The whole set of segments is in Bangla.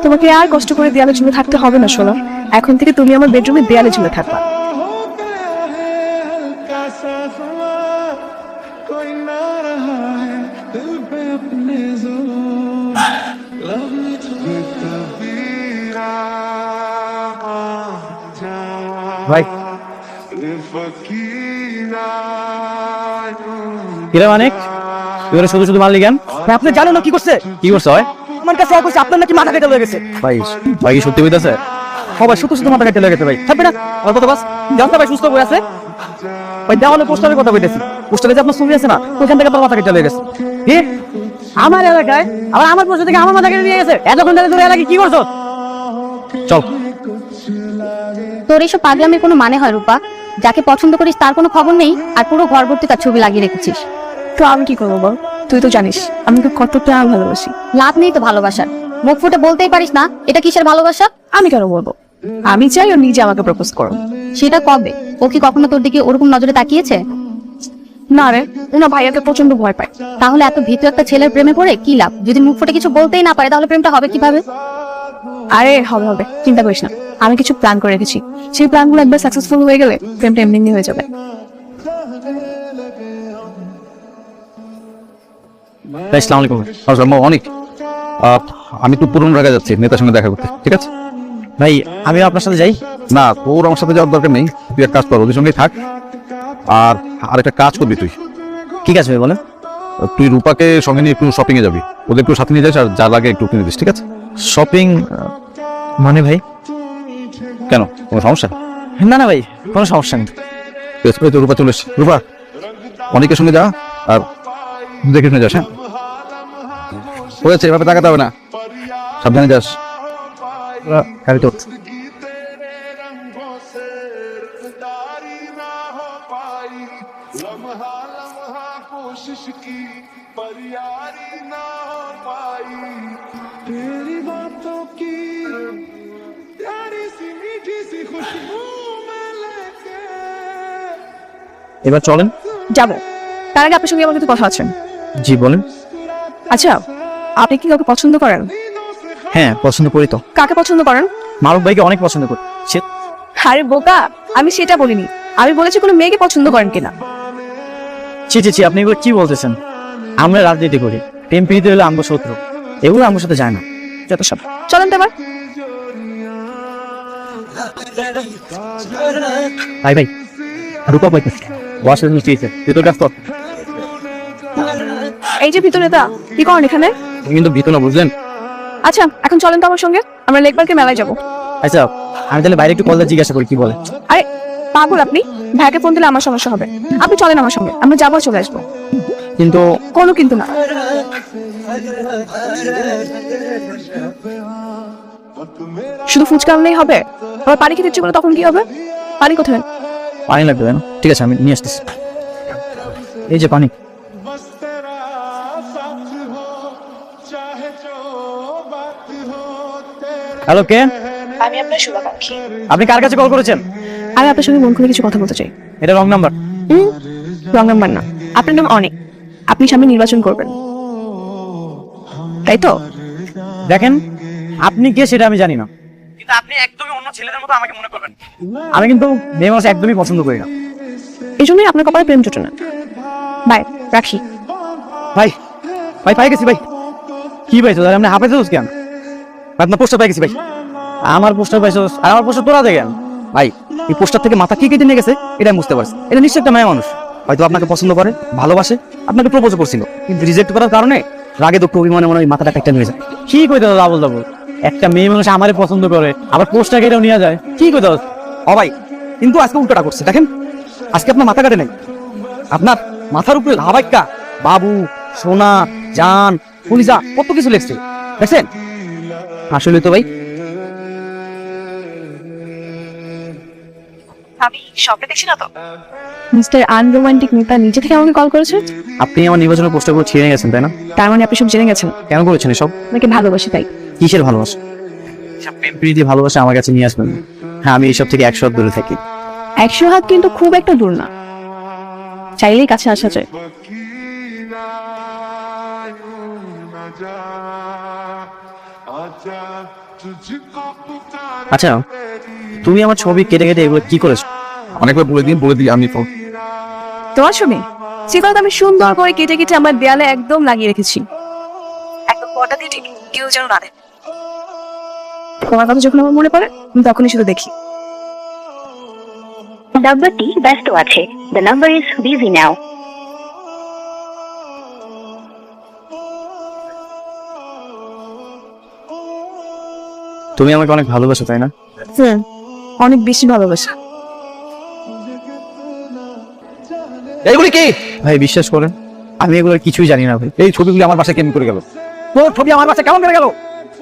তোমাকে আর কষ্ট করে দেয়ালে ঝুলে থাকতে হবে না সোনা। এখন থেকে তুমি আমার বেডরুমে দেয়ালে ঝুলে থাকবা। ভাই কিরে মানিক, তুই শুধু শুধু মারলি কেন? আপনি জানেন না কি করছে? কি করছে হয়? আমার কাছে এক আপনার নাকি মাথা কেটে লেগে গেছে। ভাই ভাই কি সত্যি হইতাছে? ভাই শুধু শুধু মাথা কেটে লেগে গেছে ভাই। থাকবে না অল্প তো বাস জানতে ভাই সুস্থ হয়ে আছে ভাই। দেওয়ালে পোস্টারের কথা বলতেছি, পোস্টারে যে আপনার ছবি আছে না, ওইখান থেকে আপনার মাথা কেটে লেগে গেছে। কি আমার এলাকায় আবার আমার পোস্টার থেকে আমার মাথা কেটে নিয়ে গেছে? এতক্ষণ ধরে তোর এলাকায় কি করছো? চল। তোর এইসব পাগলামির কোনো মানে হয় রূপা? যাকে পছন্দ করিস তার কোনো খবর নেই, আর পুরো ঘর ভর্তি তার ছবি লাগিয়ে রেখেছিস। তো আমি কি করবো বল? তুই তো জানিস আমি তো কতটা ভালোবাসি। লাভ নেই তো ভালোবাসার, মুখ ফুটে বলতেই পারিস না এটা কিসের ভালোবাসা? আমি কেন বলবো? আমি চাই ও নিজে আমাকে প্রপোজ করো। সেটা কবে? ও কি কখনো তোর দিকে ওরকম নজরে তাকিয়েছে? না রে, ওনা ভাইয়াকে প্রচন্ড ভয় পায়। তাহলে এত ভীতু একটা ছেলের প্রেমে পড়ে কি লাভ? যদি মুখ ফুটে কিছু বলতেই না পারে তাহলে প্রেমটা হবে কিভাবে? আরে হবে হবে, চিন্তা করিস না। আমি কিছু প্ল্যান করে রেখেছি, সেই প্ল্যানগুলো একবার সাকসেসফুল হয়ে গেলে প্রেমটা এমনি এমনি হয়ে যাবে। আসসালামু আলাইকুম। আসসালাম অনেক। আমি তো পুরনো জায়গায় যাচ্ছি নেতার সঙ্গে দেখা করতে, ঠিক আছে? ভাই আমি আপনার সাথে যাই? না, তোর আমার সাথে যাওয়ার দরকার নেই। তুই এক কাজ কর, ওদের সঙ্গেই থাক। আর আরেকটা কাজ করবি তুই। ঠিক আছে ভাই বলেন। তুই রূপাকে সঙ্গে নিয়ে একটু শপিং এ যাবি, ওদের একটু সাথে নিয়ে যাস, আর যা লাগে একটু কিনে দিস, ঠিক আছে? শপিং মানে ভাই? কেন, কোনো সমস্যা? না না ভাই, কোনো সমস্যা নেই। তো রূপা চলে এসছে। রূপা অনেকের সঙ্গে যা, আর দেখে শুনে যাস। হ্যাঁ হয়েছে, এভাবে তাকাতে হবে না, সাবধানে যাস। গাড়ি তোর। এবার চলেন। যাবো, তার আগে আপনার সঙ্গে আমার কিছু কথা আছে। জি বলেন। আচ্ছা, আপনি কি কাউকে পছন্দ করেন? হ্যাঁ পছন্দ করি তো। কাকে পছন্দ করেন? মারুফ ভাইকে অনেক পছন্দ করি। আরে বোকা, আমি সেটা বলিনি। আমি বলেছি কোনো মেয়েকে পছন্দ করেন কিনা। ছি ছি ছি, আপনি এগুলো কি বলতেছেন? আমরা রাজনীতি করি, প্রেম প্রীতি হলে আমগো শত্রু, এগুলো আমার সাথে যায় না। যত সব, চলেন তো এবার। ভাই ভাই রূপা পাইতেছে, ওয়াশের নিচে তুই তোর কাছ তো। এই যে ভিতরে তা কি করেন এখানে? কিন্তু ভিতর না, বুঝলেন? আচ্ছা এখন চলেন তো আমার সঙ্গে, আমরা লেক পার্কে মেলায় যাবো। আচ্ছা আমি তাহলে বাইরে একটু কল দিয়ে জিজ্ঞাসা করি কি বলে। আরে পাগল আপনি, ভাইকে ফোন দিলে আমার সমস্যা হবে। আপনি চলেন আমার সঙ্গে, আমরা যাবো, চলে আসবো। কিন্তু কোনো কিন্তু না। শুধু ফুচকা আনলেই হবে? আবার পানি খেতে ইচ্ছে করে তখন কি হবে? পানি কোথায়? পানি লাগবে না? ঠিক আছে আমি নিয়ে আসতেছি। এই যে পানি। হ্যালো কে? আমি আপনার শুভাকাঙ্ক্ষী। আপনি কার কাছে কল করেছেন? আমি আপনার সঙ্গে মন খুলে কিছু কথা বলতে চাই। এটা রং নাম্বার। রং নাম্বার না, আপনার নাম অনেক। আপনি সামনে নির্বাচন করবেন, তাই তো? দেখেন আপনি কে সেটা আমি জানি না, কিন্তু আপনি একদমই অন্য ছেলেদের মতো আমাকে মনে করবেন। আমি কিন্তু মেয়ে মানুষ একদমই পছন্দ করি না। এই জন্যই আপনার কপালে প্রেম জোটে না। বাই, রাখি। ভাই ভাই পাই গেছি ভাই। কি পাইছো? আপনি হাফেজ কেন? আপনার পোস্টার পাই গেছি ভাই। আমার পোস্টার পাইছো আর আমার পোস্টার তোরা দেখেন ভাই। এই পোস্টার থেকে মাথা কি কেটে নিয়ে গেছে এটা আমি বুঝতে পারছি। এটা নিশ্চয়ই একটা মেয়ে মানুষ, হয়তো আপনাকে পছন্দ করে, ভালোবাসে, আপনাকে প্রপোজ করছিল, কিন্তু রিজেক্ট করার কারণে রাগে দুঃখ অভিমানে মনে হয় মাথাটা একটা নিয়ে যায়। কি কইতে দাদা বল দাবো? একটা মেয়ে মানুষ আমারে পছন্দ করে আবার পোস্টার কেটেও নিয়ে যায়, কি কইতে? ও ভাই কিন্তু আজকে উল্টোটা করছে। দেখেন আজকে আপনার মাথা কাটে নাই, আপনার মাথার উপরে লাভাইক্কা বাবু, সোনা, জান, পুলিশা কত কিছু লেখছে, দেখছেন? আসলে তো ভাই আমি স্বপ্নে দেখছি না তো? মিস্টার আনরোমান্টিক নেতা নিজে থেকে আমাকে কল করেছে। আপনি আমার নির্বাচনের পোস্টারগুলো ছিঁড়ে গেছেন তাই না? তার মানে আপনি সব জেনে গেছেন? কেন করেছেন এসব? আপনাকে ভালোবাসি তাই। কিসের ভালোবাসা? প্রেম প্রীতি ভালোবাসা আমার কাছে নিয়ে আসবেন। হ্যাঁ আমি এইসব থেকে 100 হাত দূরে থাকি। 100 হাত কিন্তু খুব একটা দূর না। চাইলেই কাছে আসা যায়। আচ্ছা, তুমি আমার ছবি কেটে কেটে এগুলো কি করেছো? অনেকবার বলে দিই আমি তো। তোমার ছবি সেগুলো তো আমি সুন্দর করে কেটে কেটে আমার দেয়ালে একদম লাগিয়ে রেখেছি, একদম পর্দা দিয়ে ঠিক কেউ যেন না দেখে। তোমার কথা যখন আমার মনে পড়ে আমি তখনই শুধু দেখি। নাম্বারটি ব্যস্ত আছে। The number is busy now. তুমি আমাকে অনেক ভালোবাসো, তাই না? অনেক বেশি ভালোবাসা। এইগুলি কি? ভাই বিশ্বাস করেন, আমি এগুলোর কিছুই জানি না ভাই। এই ছবিগুলি আমার বাসায় কেমন করে গেল? তোর ছবি আমার বাসায় কেমন করে গেল?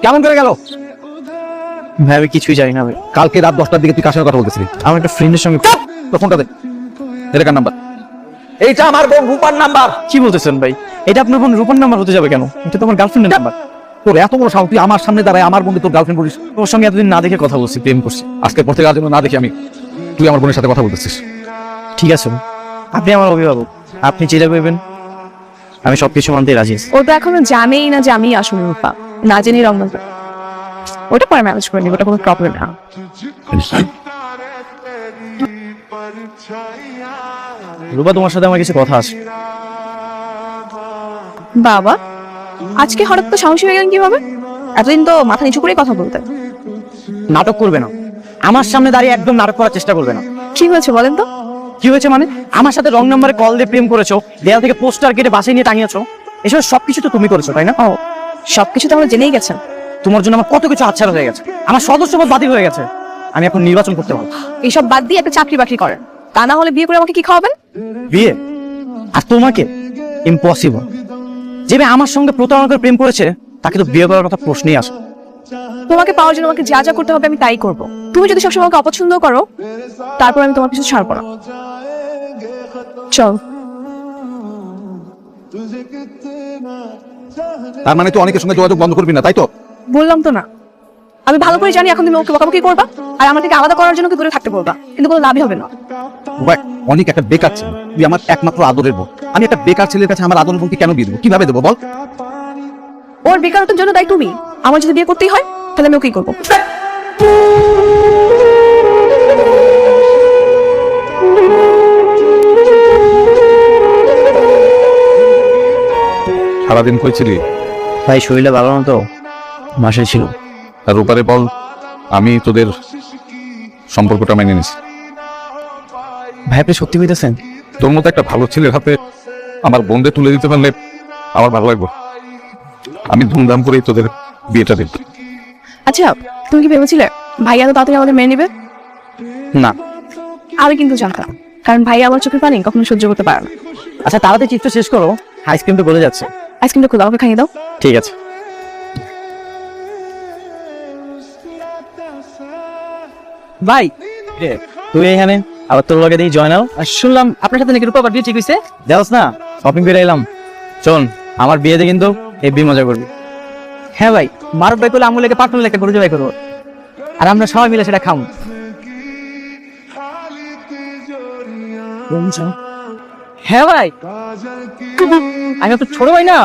কেমন করে গেল? ভাই আমি কিছুই জানি না ভাই। কালকে রাত 10টার দিকে তুই কার সঙ্গে কথা বলতেছিলি? আমার একটা ফ্রেন্ডের সঙ্গে। তো ফোনটা দে। এটা কার নাম্বার? এইটা আমার বোন রূপার নাম্বার। কি বলতেছেন ভাই? এটা আপনার বোন রূপার নাম্বার হতে যাবে কেন? এটা তো আমার গার্লফ্রেন্ডের নাম্বার। তোর এত বড় সাহস, তুই আমার সামনে দাঁড়ায় আমার বোনকে তোর গার্লফ্রেন্ড বলিস? ওর সঙ্গে এতদিন না দেখে কথা বলছি, প্রেম করছি। আজকের পর থেকে আর যেন না দেখি আমি তুই আমার বোনের সাথে কথা বলতেছিস। ঠিক আছে ভাই, আপনি আমার অভিভাবক, আপনি যেটা করবেন আমি সবকিছু মানতে রাজি আছি। ও তো এখনো জানেই না যে আমি আসলে রূপা, না জেনেই রং নাম্বার। ওটা পরে ম্যানেজ করে নিব, ওটা কোনো প্রবলেম না। রূপা, তোমার সাথে আমার কিছু কথা আছে। বাবা, আজকে হঠাৎ তো সাহসী হয়ে গেলেন কিভাবে? এতদিন তো মাথা নিচু করে কথা বলতেন। নাটক করবে না, আমার সামনে দাঁড়িয়ে একদম নাটক করার চেষ্টা করবে না। কি হয়েছে বলেন তো? কি হয়েছে মানে? আমার সাথে রং নাম্বারে কল দিয়ে প্রেম করেছো, দেয়াল থেকে পোস্টার কেটে বাসায় নিয়ে টাঙিয়েছো, এসব সবকিছু তো তুমি করেছো, তাই না? ও, সবকিছু তো আমরা জেনেই গেছেন। তোমার জন্য আমার কত কিছু আচ্ছাড় হয়ে গেছে, আমার সদস্যপদ বাতিল হয়ে গেছে। আমি এখন নির্বাচন করতে পারবো। এইসব বাদ দিয়ে একটা চাকরি বাকরি করেন, তা না হলে বিয়ে করে আমাকে কি খাওয়াবেন? বিয়ে? আর তোমাকে? ইম্পসিবল। যে মেয়ে আমার সঙ্গে প্রতারণা করে প্রেম করেছে তাকে তো বিয়ে করার কথা প্রশ্নই আসে। তোমাকে পাওয়ার জন্য আমাকে যা যা করতে হবে আমি তাই করব। তুমি যদি সবসময় আমাকে অপছন্দ করো, তারপর আমি তোমার পিছু ছাড়বো না। চল। তার মানে তুই অনেকের সঙ্গে যোগাযোগ বন্ধ করবি না, তাই তো? বললাম তো না, আমি ভালো করে জানি এখন তুমি ওকে বকাবকি করবা আর আমার থেকে আলাদা করার জন্য ওকে দূরে থাকতে বলবা, কিন্তু কোনো লাভই হবে না। দেখ, অনেক একটা বেকার ছেলে, তুই আমার একমাত্র আদরের বোন। আমি একটা বেকার ছেলের কাছে আমার আদরের বোনকে কেন বিয়ে দেবো? কিভাবে দেবো বল? ওর বেকারত্বের জন্য দায়ী তুমি। আমার যদি বিয়ে করতেই হয় তাহলে আমি ওকেই করবো। সারাদিন কইছিলি? ভাই শরীরে ভালো না তো, মাসে ছিল। আর রূপারে বল আমি তোদের সম্পর্কটা মেনে নিছি। ভাই আপনি সত্যি কইতেছেন? তোর মতো একটা ভালো ছেলের হাতে আমার বোনদের তুলে দিতে পারলে আমার ভালো লাগবে। আমি ধুমধাম করেই তোদের বিয়েটা দেব। আচ্ছা, তুমি কি ভেবেছিলে ভাইয়া তো তাড়াতাড়ি আমাদের মেনে নেবে? না। আমি কিন্তু জানতাম, কারণ ভাইয়া আমার চোখের পানি কখনো সহ্য করতে পারে না। আচ্ছা তাড়াতাড়ি চিপটা শেষ করো, আইসক্রিম তো গলে যাচ্ছে। আইসক্রিমটা খোলা, আমাকে খাইয়ে দাও। ঠিক আছে। ভাই তুই এখানে, আবার তোর লগে দেখি জয়নাল। শুনলাম আপনার সাথে নাকি রূপা বিয়ে ঠিক হয়েছে। যাওস না, শপিং করে এলাম। শোন, আমার বিয়েতে কিন্তু হেব্বি মজা করবি। হ্যাঁ ভাই, মারুফ ভাই করলে আমগুলোকে পার্টনার লেখা করে জবাই করবো, আর আমরা সবাই মিলে সেটা খাম। হ্যাঁ ভাই, আমি তো ছোট ভাই না।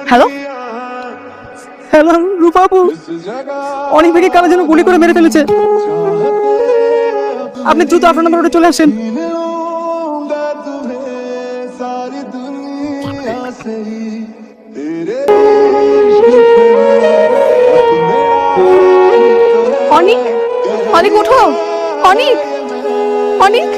হ্যালো হ্যালো রূপাবু, অনেক থেকে কারো যেন গুলি করে মেরে ফেলেছে। আপনি দ্রুত আপনার নাম্বারে চলে আসেন। অনিক, অনিক ওঠো, অনিক, অনিক।